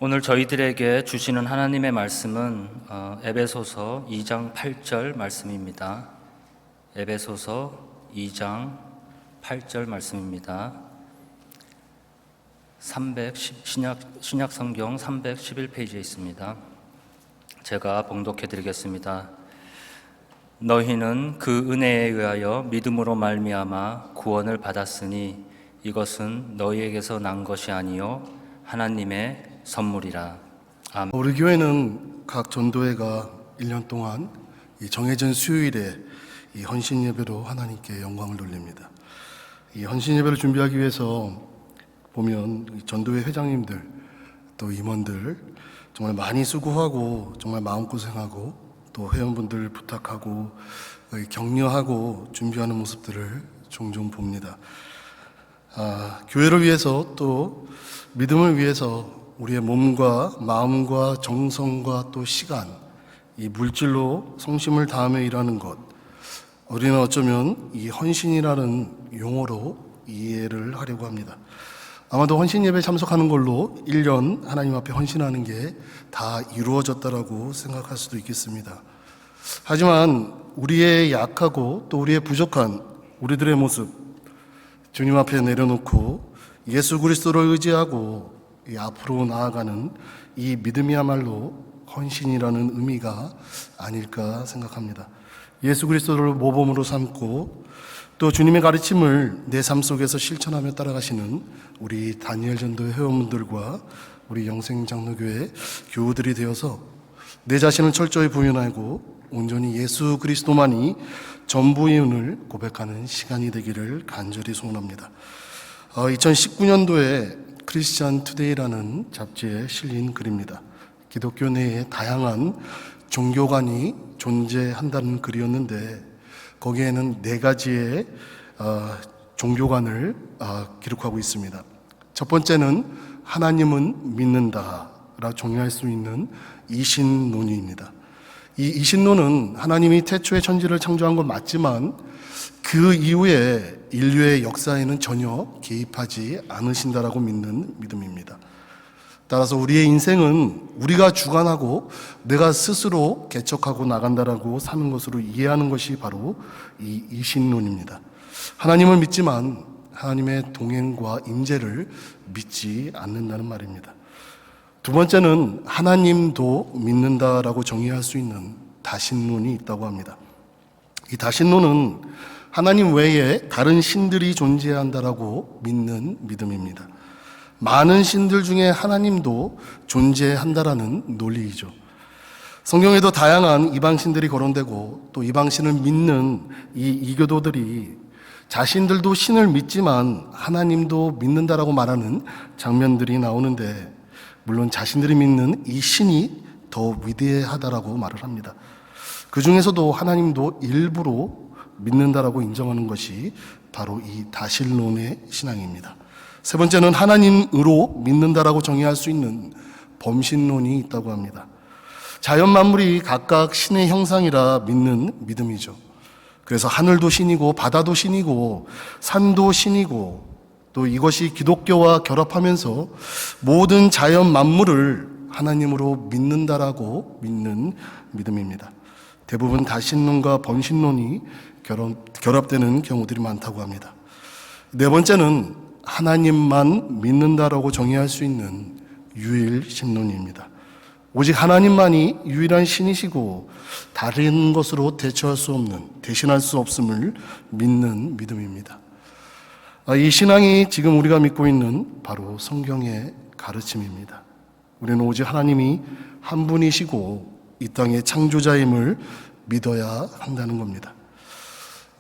오늘 저희들에게 주시는 하나님의 말씀은 에베소서 2장 8절 말씀입니다. 에베소서 2장 8절 말씀입니다. 신약 성경 311페이지에 있습니다. 제가 봉독해 드리겠습니다. 너희는 그 은혜에 의하여 믿음으로 말미암아 구원을 받았으니 이것은 너희에게서 난 것이 아니요 하나님의 선물이라. 아멘. 우리 교회는 각 전도회가 1년 동안 이 정해진 수요일에 이 헌신 예배로 하나님께 영광을 돌립니다. 이 헌신 예배를 준비하기 위해서 보면 전도회 회장님들 또 임원들 정말 많이 수고하고 정말 마음고생하고 또 회원분들 부탁하고 격려하고 준비하는 모습들을 종종 봅니다. 교회를 위해서 또 믿음을 위해서 우리의 몸과 마음과 정성과 또 시간, 이 물질로 성심을 다하며 일하는 것, 우리는 어쩌면 이 헌신이라는 용어로 이해를 하려고 합니다. 아마도 헌신 예배에 참석하는 걸로 1년 하나님 앞에 헌신하는 게 다 이루어졌다라고 생각할 수도 있겠습니다. 하지만 우리의 약하고 또 우리의 부족한 우리들의 모습 주님 앞에 내려놓고 예수 그리스도를 의지하고 이 앞으로 나아가는 이 믿음이야말로 헌신이라는 의미가 아닐까 생각합니다. 예수 그리스도를 모범으로 삼고 또 주님의 가르침을 내 삶 속에서 실천하며 따라가시는 우리 다니엘 전도회 회원분들과 우리 영생장로교회 교우들이 되어서 내 자신을 철저히 부인하고 온전히 예수 그리스도만이 전부임을 고백하는 시간이 되기를 간절히 소원합니다. 2019년도에 크리스천 투데이라는 잡지에 실린 글입니다. 기독교 내에 다양한 종교관이 존재한다는 글이었는데 거기에는 4가지의 종교관을 기록하고 있습니다. 첫 번째는 하나님은 믿는다라고 정의할 수 있는 이신론입니다. 이 이신론은 하나님이 태초에 천지를 창조한 건 맞지만 그 이후에 인류의 역사에는 전혀 개입하지 않으신다라고 믿는 믿음입니다. 따라서 우리의 인생은 우리가 주관하고 내가 스스로 개척하고 나간다라고 사는 것으로 이해하는 것이 바로 이 이신론입니다. 하나님을 믿지만 하나님의 동행과 임재를 믿지 않는다는 말입니다. 두 번째는 하나님도 믿는다라고 정의할 수 있는 다신론이 있다고 합니다. 이 다신론은 하나님 외에 다른 신들이 존재한다라고 믿는 믿음입니다. 많은 신들 중에 하나님도 존재한다라는 논리이죠. 성경에도 다양한 이방신들이 거론되고 또 이방신을 믿는 이 이교도들이 자신들도 신을 믿지만 하나님도 믿는다라고 말하는 장면들이 나오는데 물론 자신들이 믿는 이 신이 더 위대하다라고 말을 합니다. 그 중에서도 하나님도 일부러 믿는다라고 인정하는 것이 바로 이 다신론의 신앙입니다. 세 번째는 하나님으로 믿는다라고 정의할 수 있는 범신론이 있다고 합니다. 자연 만물이 각각 신의 형상이라 믿는 믿음이죠. 그래서 하늘도 신이고 바다도 신이고 산도 신이고 또 이것이 기독교와 결합하면서 모든 자연 만물을 하나님으로 믿는다라고 믿는 믿음입니다. 대부분 다신론과 범신론이 결합되는 경우들이 많다고 합니다. 네 번째는 하나님만 믿는다라고 정의할 수 있는 유일신론입니다. 오직 하나님만이 유일한 신이시고 다른 것으로 대체할 수 없는, 대신할 수 없음을 믿는 믿음입니다. 이 신앙이 지금 우리가 믿고 있는 바로 성경의 가르침입니다. 우리는 오직 하나님이 한 분이시고 이 땅의 창조자임을 믿어야 한다는 겁니다.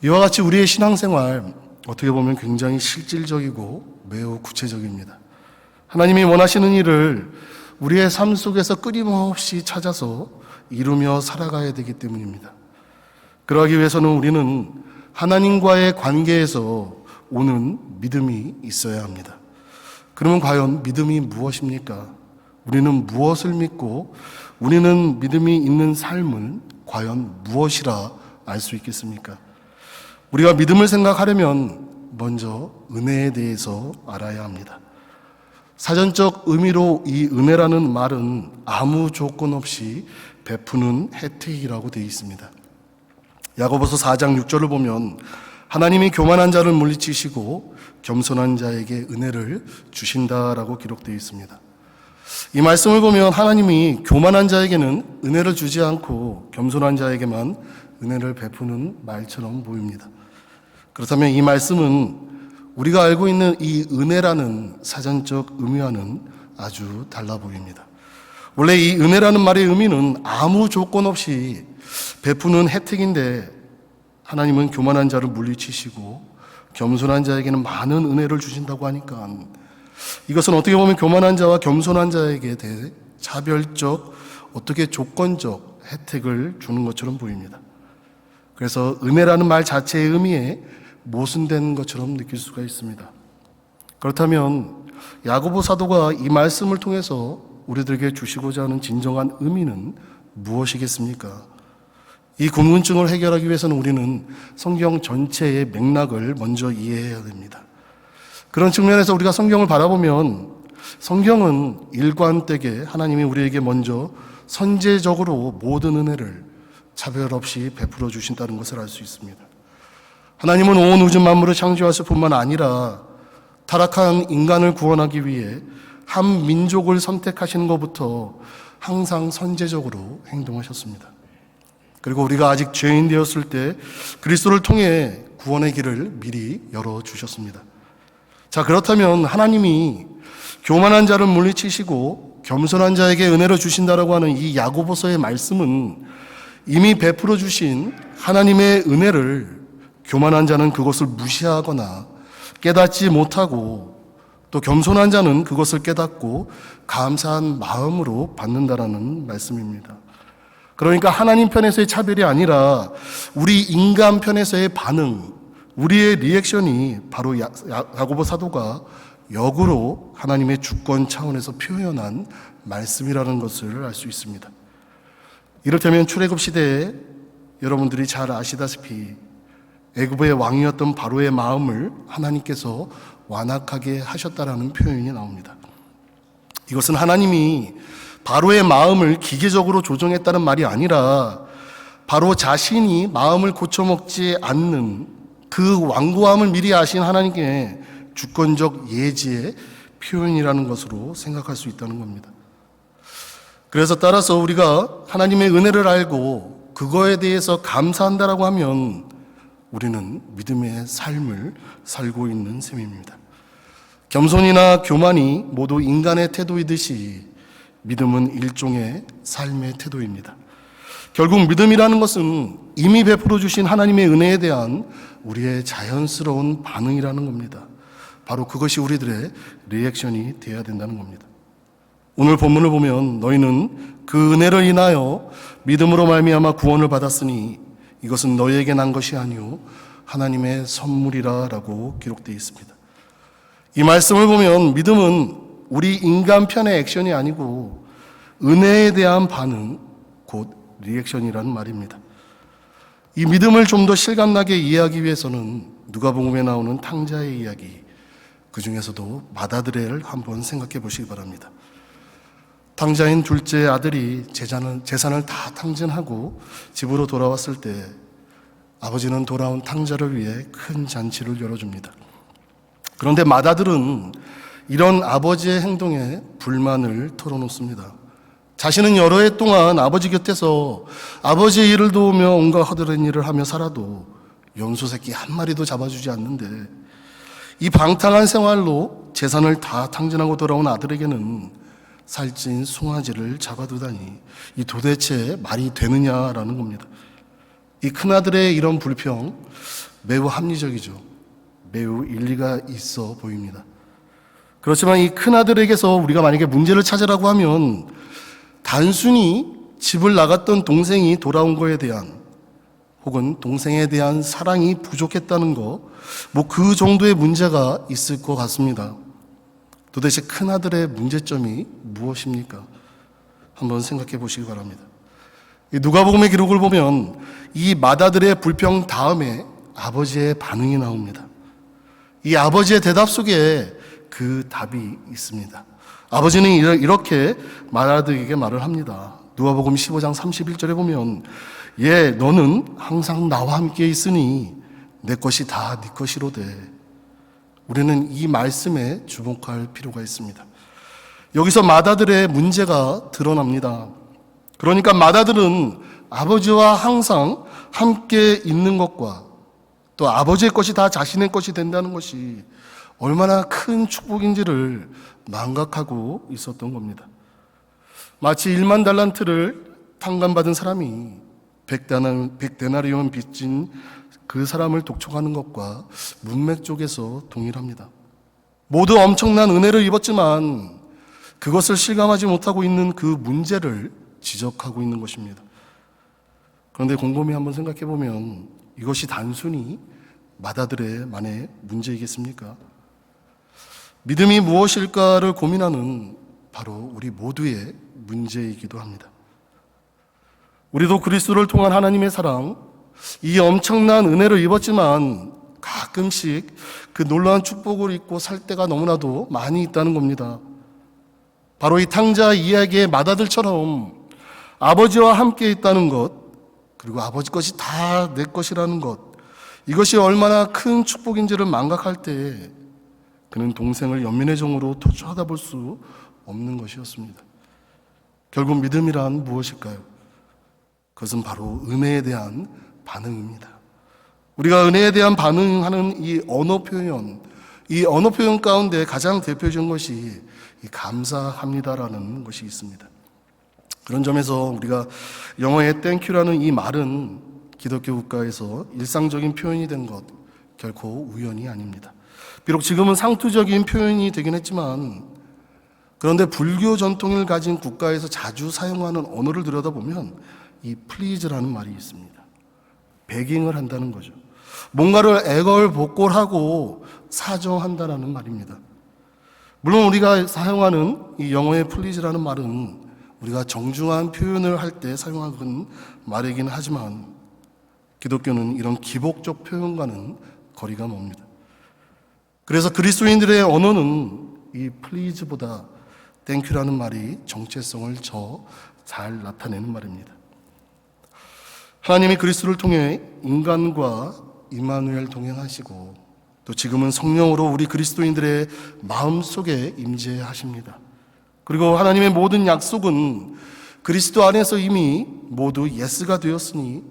이와 같이 우리의 신앙생활 어떻게 보면 굉장히 실질적이고 매우 구체적입니다. 하나님이 원하시는 일을 우리의 삶 속에서 끊임없이 찾아서 이루며 살아가야 되기 때문입니다. 그러기 위해서는 우리는 하나님과의 관계에서 오는 믿음이 있어야 합니다. 그러면 과연 믿음이 무엇입니까? 우리는 무엇을 믿고 우리는 믿음이 있는 삶을 과연 무엇이라 알 수 있겠습니까? 우리가 믿음을 생각하려면 먼저 은혜에 대해서 알아야 합니다. 사전적 의미로 이 은혜라는 말은 아무 조건 없이 베푸는 혜택이라고 되어 있습니다. 야고보서 4장 6절을 보면 하나님이 교만한 자를 물리치시고 겸손한 자에게 은혜를 주신다라고 기록되어 있습니다. 이 말씀을 보면 하나님이 교만한 자에게는 은혜를 주지 않고 겸손한 자에게만 은혜를 베푸는 말처럼 보입니다. 그렇다면 이 말씀은 우리가 알고 있는 이 은혜라는 사전적 의미와는 아주 달라 보입니다. 원래 이 은혜라는 말의 의미는 아무 조건 없이 베푸는 혜택인데 하나님은 교만한 자를 물리치시고 겸손한 자에게는 많은 은혜를 주신다고 하니까 이것은 어떻게 보면 교만한 자와 겸손한 자에게 대해 차별적, 어떻게 조건적 혜택을 주는 것처럼 보입니다. 그래서 은혜라는 말 자체의 의미에 모순된 것처럼 느낄 수가 있습니다. 그렇다면 야고보 사도가 이 말씀을 통해서 우리들에게 주시고자 하는 진정한 의미는 무엇이겠습니까? 이 궁금증을 해결하기 위해서는 우리는 성경 전체의 맥락을 먼저 이해해야 됩니다. 그런 측면에서 우리가 성경을 바라보면 성경은 일관되게 하나님이 우리에게 먼저 선제적으로 모든 은혜를 차별 없이 베풀어 주신다는 것을 알 수 있습니다. 하나님은 온 우주 만물을 창조하실 뿐만 아니라 타락한 인간을 구원하기 위해 한 민족을 선택하시는 것부터 항상 선제적으로 행동하셨습니다. 그리고 우리가 아직 죄인 되었을 때 그리스도를 통해 구원의 길을 미리 열어주셨습니다. 자, 그렇다면 하나님이 교만한 자를 물리치시고 겸손한 자에게 은혜를 주신다라고 하는 이 야고보서의 말씀은 이미 베풀어 주신 하나님의 은혜를 교만한 자는 그것을 무시하거나 깨닫지 못하고 또 겸손한 자는 그것을 깨닫고 감사한 마음으로 받는다라는 말씀입니다. 그러니까 하나님 편에서의 차별이 아니라 우리 인간 편에서의 반응, 우리의 리액션이 바로 야고보 사도가 역으로 하나님의 주권 차원에서 표현한 말씀이라는 것을 알 수 있습니다. 이를테면 출애굽 시대에 여러분들이 잘 아시다시피 애굽의 왕이었던 바로의 마음을 하나님께서 완악하게 하셨다라는 표현이 나옵니다. 이것은 하나님이 바로의 마음을 기계적으로 조정했다는 말이 아니라 바로 자신이 마음을 고쳐먹지 않는 그 완고함을 미리 아신 하나님께 주권적 예지의 표현이라는 것으로 생각할 수 있다는 겁니다. 그래서 따라서 우리가 하나님의 은혜를 알고 그거에 대해서 감사한다라고 하면 우리는 믿음의 삶을 살고 있는 셈입니다. 겸손이나 교만이 모두 인간의 태도이듯이 믿음은 일종의 삶의 태도입니다. 결국 믿음이라는 것은 이미 베풀어 주신 하나님의 은혜에 대한 우리의 자연스러운 반응이라는 겁니다. 바로 그것이 우리들의 리액션이 되어야 된다는 겁니다. 오늘 본문을 보면 너희는 그 은혜를 인하여 믿음으로 말미암아 구원을 받았으니 이것은 너희에게 난 것이 아니요 하나님의 선물이라라고 기록되어 있습니다. 이 말씀을 보면 믿음은 우리 인간 편의 액션이 아니고 은혜에 대한 반응, 곧 리액션이라는 말입니다. 이 믿음을 좀 더 실감나게 이해하기 위해서는 누가복음에 나오는 탕자의 이야기, 그 중에서도 맏아들을 한번 생각해 보시기 바랍니다. 탕자인 둘째 아들이 재산을 다 탕진하고 집으로 돌아왔을 때 아버지는 돌아온 탕자를 위해 큰 잔치를 열어줍니다. 그런데 맏아들은 이런 아버지의 행동에 불만을 털어놓습니다. 자신은 여러 해 동안 아버지 곁에서 아버지의 일을 도우며 온갖 허드렛 일을 하며 살아도 염소 새끼 한 마리도 잡아주지 않는데 이 방탕한 생활로 재산을 다 탕진하고 돌아온 아들에게는 살찐 송아지를 잡아두다니 이 도대체 말이 되느냐라는 겁니다. 이 큰아들의 이런 불평 매우 합리적이죠. 매우 일리가 있어 보입니다. 그렇지만 이 큰아들에게서 우리가 만약에 문제를 찾으라고 하면 단순히 집을 나갔던 동생이 돌아온 거에 대한 혹은 동생에 대한 사랑이 부족했다는 거, 뭐 그 정도의 문제가 있을 것 같습니다. 도대체 큰아들의 문제점이 무엇입니까? 한번 생각해 보시기 바랍니다. 누가복음의 기록을 보면 이 맏아들의 불평 다음에 아버지의 반응이 나옵니다. 이 아버지의 대답 속에 그 답이 있습니다. 아버지는 이렇게 마다들에게 말을 합니다. 누가복음 15장 31절에 보면 너는 항상 나와 함께 있으니 내 것이 다 네 것이로되. 우리는 이 말씀에 주목할 필요가 있습니다. 여기서 마다들의 문제가 드러납니다. 그러니까 마다들은 아버지와 항상 함께 있는 것과 또 아버지의 것이 다 자신의 것이 된다는 것이 얼마나 큰 축복인지를 망각하고 있었던 겁니다. 마치 1만 달란트를 탕감받은 사람이 100데나리온 빚진 그 사람을 독촉하는 것과 문맥 쪽에서 동일합니다. 모두 엄청난 은혜를 입었지만 그것을 실감하지 못하고 있는 그 문제를 지적하고 있는 것입니다. 그런데 곰곰이 한번 생각해 보면 이것이 단순히 마다들의 만의 문제이겠습니까? 믿음이 무엇일까를 고민하는 바로 우리 모두의 문제이기도 합니다. 우리도 그리스도를 통한 하나님의 사랑, 이 엄청난 은혜를 입었지만 가끔씩 그 놀라운 축복을 잊고 살 때가 너무나도 많이 있다는 겁니다. 바로 이 탕자 이야기의 마다들처럼 아버지와 함께 있다는 것, 그리고 아버지 것이 다 내 것이라는 것, 이것이 얼마나 큰 축복인지를 망각할 때 그는 동생을 연민의 종으로 쳐다볼 수 없는 것이었습니다. 결국 믿음이란 무엇일까요? 그것은 바로 은혜에 대한 반응입니다. 우리가 은혜에 대한 반응하는 이 언어 표현 가운데 가장 대표적인 것이 이 감사합니다라는 것이 있습니다. 그런 점에서 우리가 영어의 땡큐라는 이 말은 기독교 국가에서 일상적인 표현이 된 것 결코 우연이 아닙니다. 비록 지금은 상투적인 표현이 되긴 했지만, 그런데 불교 전통을 가진 국가에서 자주 사용하는 언어를 들여다보면 이 please라는 말이 있습니다. 베깅을 한다는 거죠. 뭔가를 애걸복걸하고 사정한다는 말입니다. 물론 우리가 사용하는 이 영어의 please라는 말은 우리가 정중한 표현을 할 때 사용하는 말이긴 하지만 기독교는 이런 기복적 표현과는 거리가 멉니다. 그래서 그리스도인들의 언어는 이 please보다 땡큐라는 말이 정체성을 잘 나타내는 말입니다. 하나님이 그리스도를 통해 인간과 임마누엘 동행하시고 또 지금은 성령으로 우리 그리스도인들의 마음속에 임재하십니다. 그리고 하나님의 모든 약속은 그리스도 안에서 이미 모두 예스가 되었으니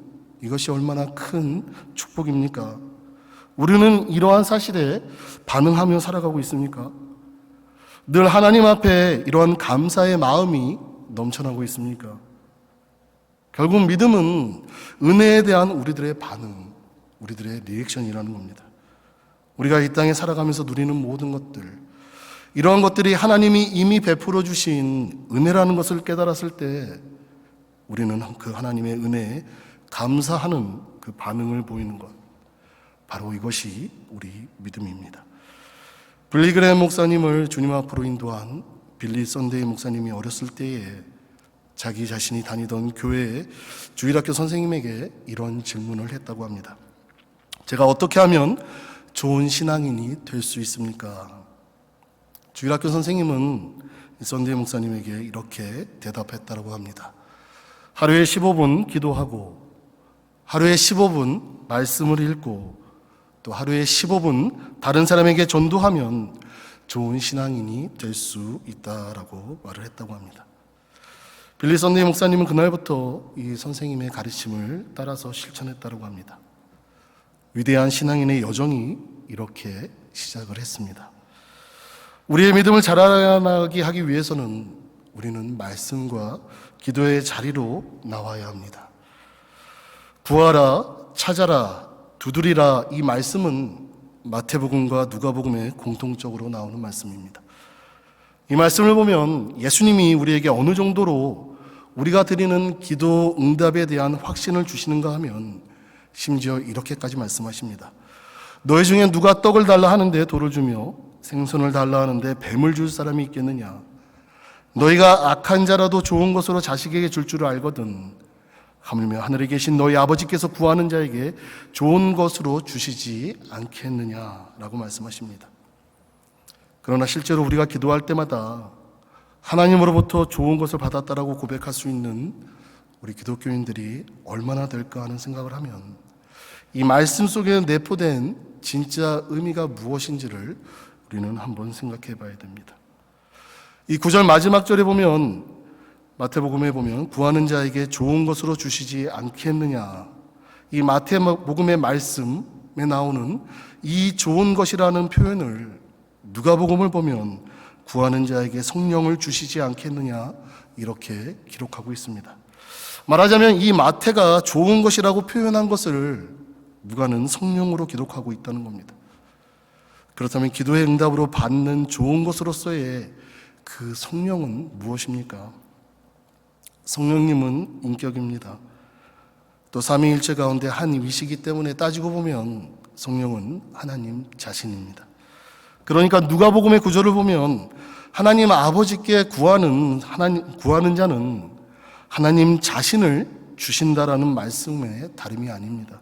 이것이 얼마나 큰 축복입니까? 우리는 이러한 사실에 반응하며 살아가고 있습니까? 늘 하나님 앞에 이러한 감사의 마음이 넘쳐나고 있습니까? 결국 믿음은 은혜에 대한 우리들의 반응, 우리들의 리액션이라는 겁니다. 우리가 이 땅에 살아가면서 누리는 모든 것들, 이러한 것들이 하나님이 이미 베풀어 주신 은혜라는 것을 깨달았을 때 우리는 그 하나님의 은혜에 감사하는 그 반응을 보이는 것, 바로 이것이 우리 믿음입니다. 빌리 그레엄 목사님을 주님 앞으로 인도한 빌리 썬데이 목사님이 어렸을 때에 자기 자신이 다니던 교회의 주일학교 선생님에게 이런 질문을 했다고 합니다. 제가 어떻게 하면 좋은 신앙인이 될 수 있습니까? 주일학교 선생님은 썬데이 목사님에게 이렇게 대답했다고 합니다. 하루에 15분 기도하고, 하루에 15분 말씀을 읽고, 또 하루에 15분 다른 사람에게 전도하면 좋은 신앙인이 될 수 있다라고 말을 했다고 합니다. 빌리 썬데이 목사님은 그날부터 이 선생님의 가르침을 따라서 실천했다고 합니다. 위대한 신앙인의 여정이 이렇게 시작을 했습니다. 우리의 믿음을 자라나게 하기 위해서는 우리는 말씀과 기도의 자리로 나와야 합니다. 구하라, 찾아라, 두드리라, 이 말씀은 마태복음과 누가복음에 공통적으로 나오는 말씀입니다. 이 말씀을 보면 예수님이 우리에게 어느 정도로 우리가 드리는 기도 응답에 대한 확신을 주시는가 하면 심지어 이렇게까지 말씀하십니다. 너희 중에 누가 떡을 달라 하는데 돌을 주며 생선을 달라 하는데 뱀을 줄 사람이 있겠느냐? 너희가 악한 자라도 좋은 것으로 자식에게 줄 줄을 알거든 하물며 하늘에 계신 너희 아버지께서 구하는 자에게 좋은 것으로 주시지 않겠느냐라고 말씀하십니다. 그러나 실제로 우리가 기도할 때마다 하나님으로부터 좋은 것을 받았다라고 고백할 수 있는 우리 기독교인들이 얼마나 될까 하는 생각을 하면 이 말씀 속에 내포된 진짜 의미가 무엇인지를 우리는 한번 생각해 봐야 됩니다. 이 9절 마지막 절에 보면, 마태복음에 보면 구하는 자에게 좋은 것으로 주시지 않겠느냐, 이 마태복음의 말씀에 나오는 이 좋은 것이라는 표현을 누가복음을 보면 구하는 자에게 성령을 주시지 않겠느냐 이렇게 기록하고 있습니다. 말하자면 이 마태가 좋은 것이라고 표현한 것을 누가는 성령으로 기록하고 있다는 겁니다. 그렇다면 기도의 응답으로 받는 좋은 것으로서의 그 성령은 무엇입니까? 성령님은 인격입니다. 또 삼위일체 가운데 한 위시기 때문에 따지고 보면 성령은 하나님 자신입니다. 그러니까 누가복음의 구절을 보면 하나님 아버지께 구하는 자는 하나님 자신을 주신다라는 말씀의 다름이 아닙니다.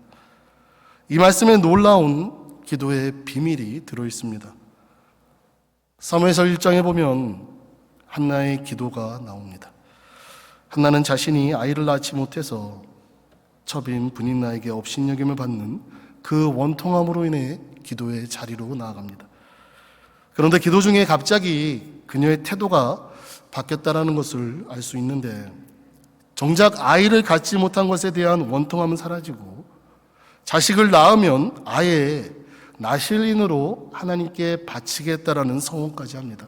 이 말씀에 놀라운 기도의 비밀이 들어 있습니다. 사무엘서 1장에 보면 한나의 기도가 나옵니다. 한나는 자신이 아이를 낳지 못해서 첩인 분인나에게 업신여김을 받는 그 원통함으로 인해 기도의 자리로 나아갑니다. 그런데 기도 중에 갑자기 그녀의 태도가 바뀌었다는 것을 알 수 있는데, 정작 아이를 갖지 못한 것에 대한 원통함은 사라지고 자식을 낳으면 아예 나실인으로 하나님께 바치겠다라는 성원까지 합니다.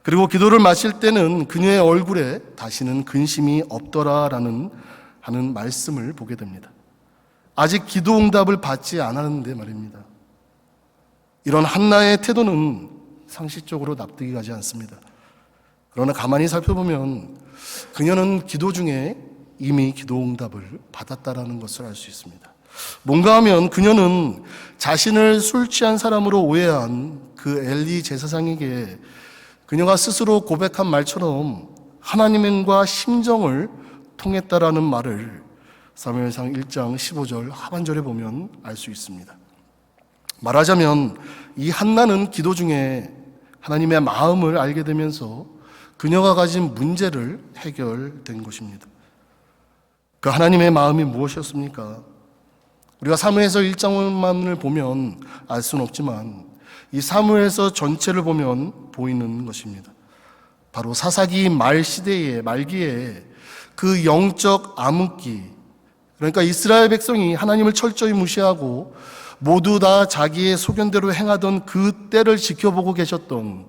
그리고 기도를 마칠 때는 그녀의 얼굴에 다시는 근심이 없더라라는 하는 말씀을 보게 됩니다. 아직 기도 응답을 받지 않았는데 말입니다. 이런 한나의 태도는 상식적으로 납득이 가지 않습니다. 그러나 가만히 살펴보면 그녀는 기도 중에 이미 기도 응답을 받았다라는 것을 알 수 있습니다. 뭔가 하면 그녀는 자신을 술 취한 사람으로 오해한 그 엘리 제사장에게 그녀가 스스로 고백한 말처럼 하나님과 심정을 통했다라는 말을 사무엘상 1장 15절 하반절에 보면 알 수 있습니다. 말하자면 이 한나는 기도 중에 하나님의 마음을 알게 되면서 그녀가 가진 문제를 해결된 것입니다. 그 하나님의 마음이 무엇이었습니까? 우리가 사무엘서 1장만을 보면 알 수는 없지만 이 사무엘서 전체를 보면 보이는 것입니다. 바로 사사기 말기에 그 영적 암흑기, 그러니까 이스라엘 백성이 하나님을 철저히 무시하고 모두 다 자기의 소견대로 행하던 그 때를 지켜보고 계셨던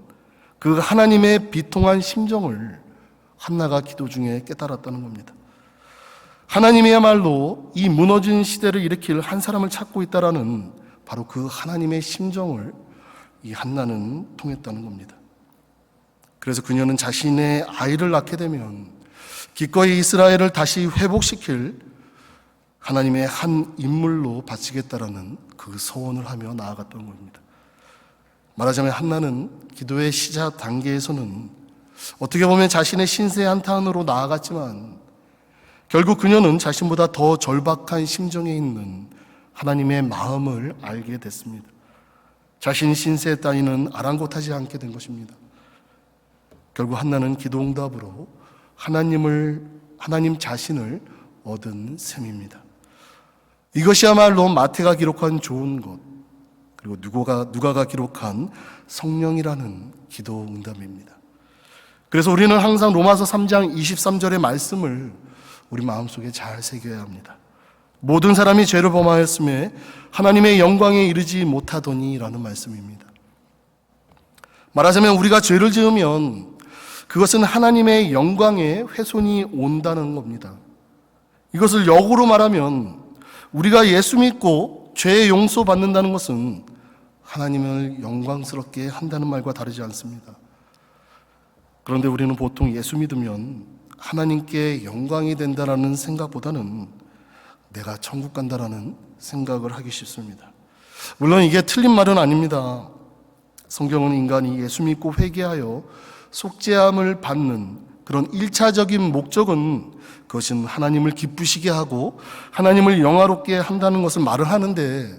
그 하나님의 비통한 심정을 한나가 기도 중에 깨달았다는 겁니다. 하나님이야말로 이 무너진 시대를 일으킬 한 사람을 찾고 있다라는 바로 그 하나님의 심정을 이 한나는 통했다는 겁니다. 그래서 그녀는 자신의 아이를 낳게 되면 기꺼이 이스라엘을 다시 회복시킬 하나님의 한 인물로 바치겠다라는 그 소원을 하며 나아갔던 겁니다. 말하자면 한나는 기도의 시작 단계에서는 어떻게 보면 자신의 신세 한탄으로 나아갔지만 결국 그녀는 자신보다 더 절박한 심정에 있는 하나님의 마음을 알게 됐습니다. 자신 신세 따위는 아랑곳하지 않게 된 것입니다. 결국 한나는 기도 응답으로 하나님 자신을 얻은 셈입니다. 이것이야말로 마태가 기록한 좋은 것, 그리고 누가가 기록한 성령이라는 기도 응답입니다. 그래서 우리는 항상 로마서 3장 23절의 말씀을 우리 마음속에 잘 새겨야 합니다. 모든 사람이 죄를 범하였음에 하나님의 영광에 이르지 못하더니 라는 말씀입니다. 말하자면 우리가 죄를 지으면 그것은 하나님의 영광에 훼손이 온다는 겁니다. 이것을 역으로 말하면 우리가 예수 믿고 죄의 용서 받는다는 것은 하나님을 영광스럽게 한다는 말과 다르지 않습니다. 그런데 우리는 보통 예수 믿으면 하나님께 영광이 된다라는 생각보다는 내가 천국 간다라는 생각을 하기 쉽습니다. 물론 이게 틀린 말은 아닙니다. 성경은 인간이 예수 믿고 회개하여 속죄함을 받는 그런 1차적인 목적은 그것은 하나님을 기쁘시게 하고 하나님을 영화롭게 한다는 것을 말을 하는데,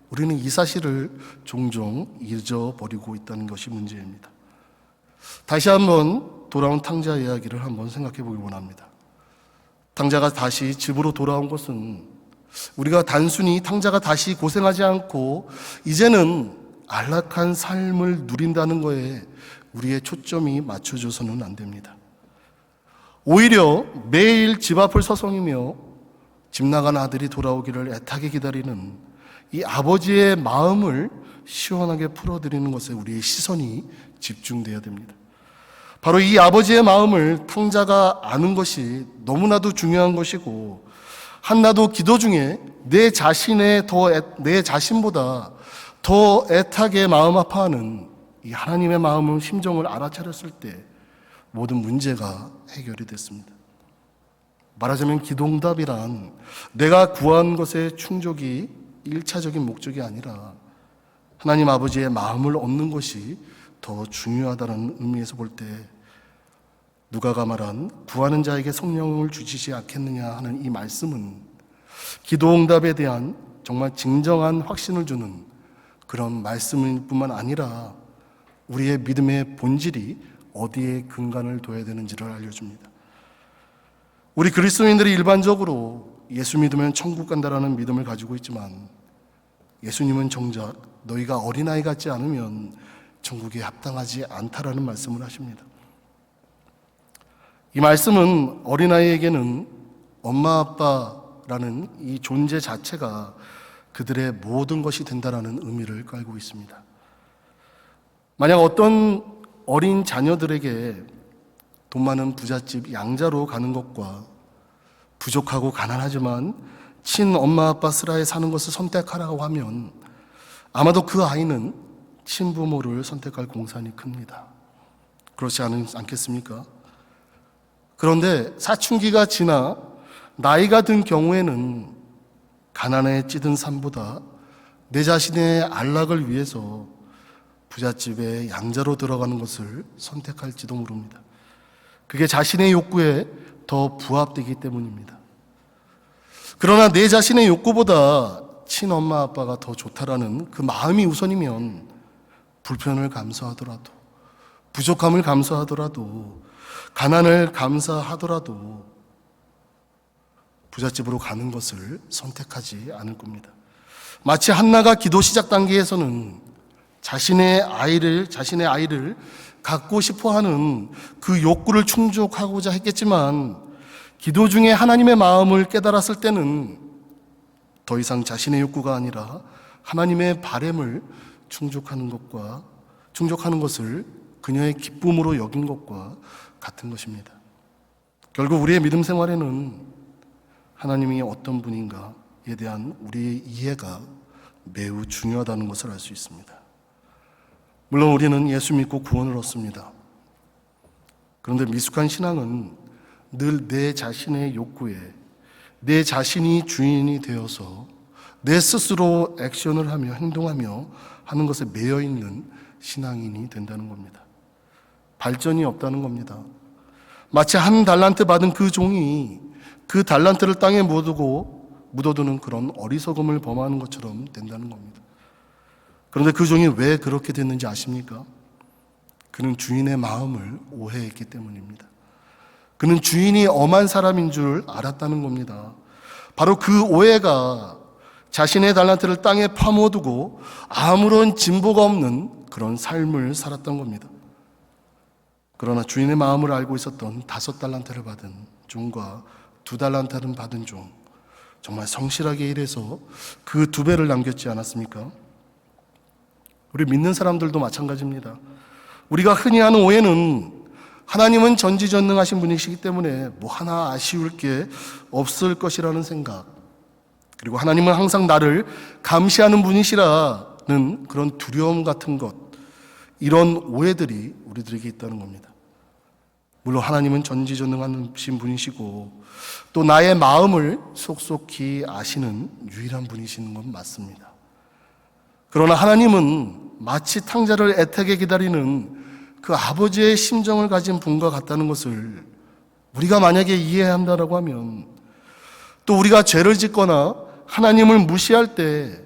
우리는 이 사실을 종종 잊어버리고 있다는 것이 문제입니다. 다시 한번 돌아온 탕자 이야기를 한번 생각해 보기 원합니다. 탕자가 다시 집으로 돌아온 것은 우리가 단순히 탕자가 다시 고생하지 않고 이제는 안락한 삶을 누린다는 거에 우리의 초점이 맞춰져서는 안 됩니다. 오히려 매일 집 앞을 서성이며 집 나간 아들이 돌아오기를 애타게 기다리는 이 아버지의 마음을 시원하게 풀어드리는 것에 우리의 시선이 집중되어야 됩니다. 바로 이 아버지의 마음을 탕자가 아는 것이 너무나도 중요한 것이고, 한나도 기도 중에 내 자신보다 더 애타게 마음 아파하는 이 하나님의 마음을, 심정을 알아차렸을 때 모든 문제가 해결이 됐습니다. 말하자면 기도응답이란 내가 구한 것의 충족이 1차적인 목적이 아니라 하나님 아버지의 마음을 얻는 것이 더 중요하다는 의미에서 볼 때, 누가가 말한 구하는 자에게 성령을 주시지 않겠느냐 하는 이 말씀은 기도응답에 대한 정말 진정한 확신을 주는 그런 말씀일 뿐만 아니라 우리의 믿음의 본질이 어디에 근간을 둬야 되는지를 알려줍니다. 우리 그리스도인들이 일반적으로 예수 믿으면 천국 간다라는 믿음을 가지고 있지만, 예수님은 정작 너희가 어린아이 같지 않으면 천국에 합당하지 않다라는 말씀을 하십니다. 이 말씀은 어린아이에게는 엄마 아빠라는 이 존재 자체가 그들의 모든 것이 된다라는 의미를 깔고 있습니다. 만약 어떤 어린 자녀들에게 돈 많은 부잣집 양자로 가는 것과 부족하고 가난하지만 친엄마 아빠 슬하에 사는 것을 선택하라고 하면 아마도 그 아이는 친부모를 선택할 공산이 큽니다. 그렇지 않겠습니까? 그런데 사춘기가 지나 나이가 든 경우에는 가난에 찌든 삶보다 내 자신의 안락을 위해서 부잣집에 양자로 들어가는 것을 선택할지도 모릅니다. 그게 자신의 욕구에 더 부합되기 때문입니다. 그러나 내 자신의 욕구보다 친엄마 아빠가 더 좋다라는 그 마음이 우선이면 불편을 감수하더라도, 부족함을 감수하더라도, 가난을 감사하더라도 부잣집으로 가는 것을 선택하지 않을 겁니다. 마치 한나가 기도 시작 단계에서는 자신의 아이를 갖고 싶어하는 그 욕구를 충족하고자 했겠지만, 기도 중에 하나님의 마음을 깨달았을 때는 더 이상 자신의 욕구가 아니라 하나님의 바램을 충족하는 것을 그녀의 기쁨으로 여긴 것과 같은 것입니다. 결국 우리의 믿음 생활에는 하나님이 어떤 분인가에 대한 우리의 이해가 매우 중요하다는 것을 알 수 있습니다. 물론 우리는 예수 믿고 구원을 얻습니다. 그런데 미숙한 신앙은 늘 내 자신의 욕구에 내 자신이 주인이 되어서 내 스스로 액션을 하며 행동하며 하는 것에 매여 있는 신앙인이 된다는 겁니다. 발전이 없다는 겁니다. 마치 한 달란트 받은 그 종이 그 달란트를 땅에 묻어두는 그런 어리석음을 범하는 것처럼 된다는 겁니다. 그런데 그 종이 왜 그렇게 됐는지 아십니까? 그는 주인의 마음을 오해했기 때문입니다. 그는 주인이 엄한 사람인 줄 알았다는 겁니다. 바로 그 오해가 자신의 달란트를 땅에 파묻어두고 아무런 진보가 없는 그런 삶을 살았던 겁니다. 그러나 주인의 마음을 알고 있었던 5달란트를 받은 종과 2달란트를 받은 종, 정말 성실하게 일해서 그 2배를 남겼지 않았습니까? 우리 믿는 사람들도 마찬가지입니다. 우리가 흔히 하는 오해는 하나님은 전지전능하신 분이시기 때문에 뭐 하나 아쉬울 게 없을 것이라는 생각, 그리고 하나님은 항상 나를 감시하는 분이시라는 그런 두려움 같은 것, 이런 오해들이 우리들에게 있다는 겁니다. 물론 하나님은 전지전능하신 분이시고 또 나의 마음을 속속히 아시는 유일한 분이시는 건 맞습니다. 그러나 하나님은 마치 탕자를 애타게 기다리는 그 아버지의 심정을 가진 분과 같다는 것을 우리가 만약에 이해한다라고 하면, 또 우리가 죄를 짓거나 하나님을 무시할 때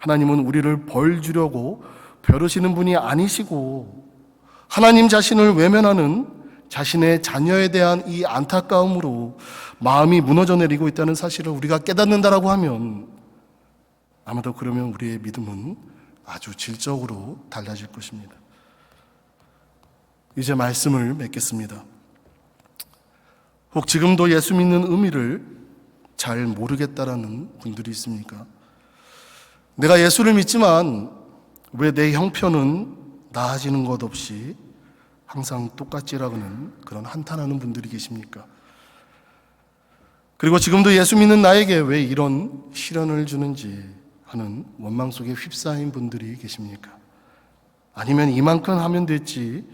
하나님은 우리를 벌 주려고 벼르시는 분이 아니시고 하나님 자신을 외면하는 자신의 자녀에 대한 이 안타까움으로 마음이 무너져 내리고 있다는 사실을 우리가 깨닫는다라고 하면 아마도 그러면 우리의 믿음은 아주 질적으로 달라질 것입니다. 이제 말씀을 맺겠습니다. 혹 지금도 예수 믿는 의미를 잘 모르겠다라는 분들이 있습니까? 내가 예수를 믿지만 왜 내 형편은 나아지는 것 없이 항상 똑같지라고는 그런 한탄하는 분들이 계십니까? 그리고 지금도 예수 믿는 나에게 왜 이런 시련을 주는지 하는 원망 속에 휩싸인 분들이 계십니까? 아니면 이만큼 하면 됐지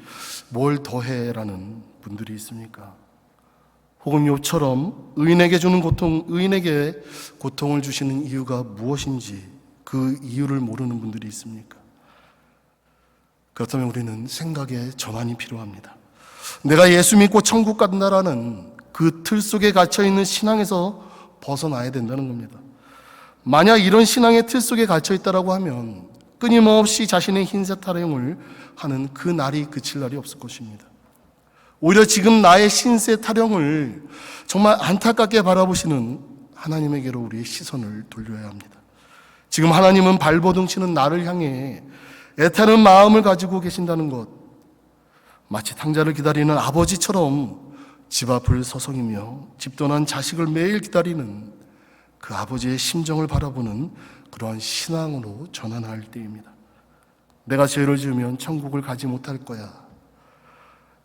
뭘 더해라는 분들이 있습니까? 혹은 욥처럼 의인에게 주는 고통, 의인에게 고통을 주시는 이유가 무엇인지 그 이유를 모르는 분들이 있습니까? 그렇다면 우리는 생각의 전환이 필요합니다. 내가 예수 믿고 천국 간다라는 그 틀 속에 갇혀있는 신앙에서 벗어나야 된다는 겁니다. 만약 이런 신앙의 틀 속에 갇혀있다라고 하면 끊임없이 자신의 흰새 타령을 하는 그 날이 그칠 날이 없을 것입니다. 오히려 지금 나의 신세 타령을 정말 안타깝게 바라보시는 하나님에게로 우리의 시선을 돌려야 합니다. 지금 하나님은 발버둥 치는 나를 향해 애타는 마음을 가지고 계신다는 것, 마치 탕자를 기다리는 아버지처럼 집 앞을 서성이며 집 떠난 자식을 매일 기다리는 그 아버지의 심정을 바라보는 그러한 신앙으로 전환할 때입니다. 내가 죄를 지으면 천국을 가지 못할 거야.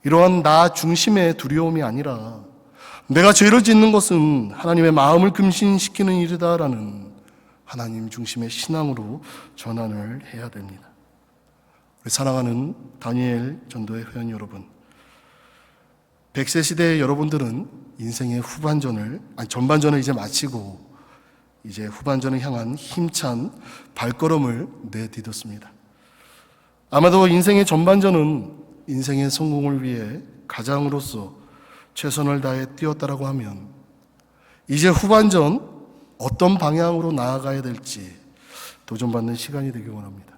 이러한 나 중심의 두려움이 아니라 내가 죄를 짓는 것은 하나님의 마음을 금신시키는 일이다라는 하나님 중심의 신앙으로 전환을 해야 됩니다. 우리 사랑하는 다니엘 전도회 회원 여러분, 100세 시대의 여러분들은 인생의 전반전을 이제 마치고 이제 후반전을 향한 힘찬 발걸음을 내딛었습니다. 아마도 인생의 전반전은 인생의 성공을 위해 가장으로서 최선을 다해 뛰었다라고 하면 이제 후반전 어떤 방향으로 나아가야 될지 도전받는 시간이 되길 원합니다.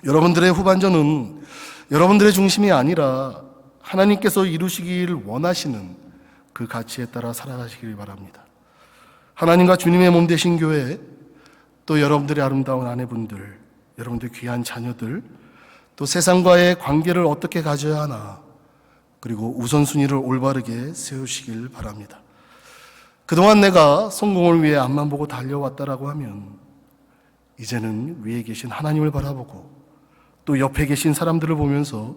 여러분들의 후반전은 여러분들의 중심이 아니라 하나님께서 이루시기를 원하시는 그 가치에 따라 살아가시길 바랍니다. 하나님과 주님의 몸 되신 교회, 또 여러분들의 아름다운 아내분들, 여러분들의 귀한 자녀들, 또 세상과의 관계를 어떻게 가져야 하나, 그리고 우선순위를 올바르게 세우시길 바랍니다. 그동안 내가 성공을 위해 앞만 보고 달려왔다라고 하면 이제는 위에 계신 하나님을 바라보고 또 옆에 계신 사람들을 보면서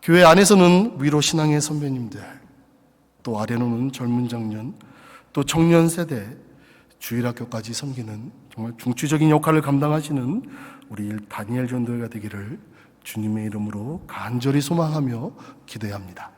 교회 안에서는 위로 신앙의 선배님들, 또 아래로는 젊은 장년, 또 청년 세대, 주일학교까지 섬기는 정말 중추적인 역할을 감당하시는 우리 다니엘 전도회가 되기를 주님의 이름으로 간절히 소망하며 기도합니다.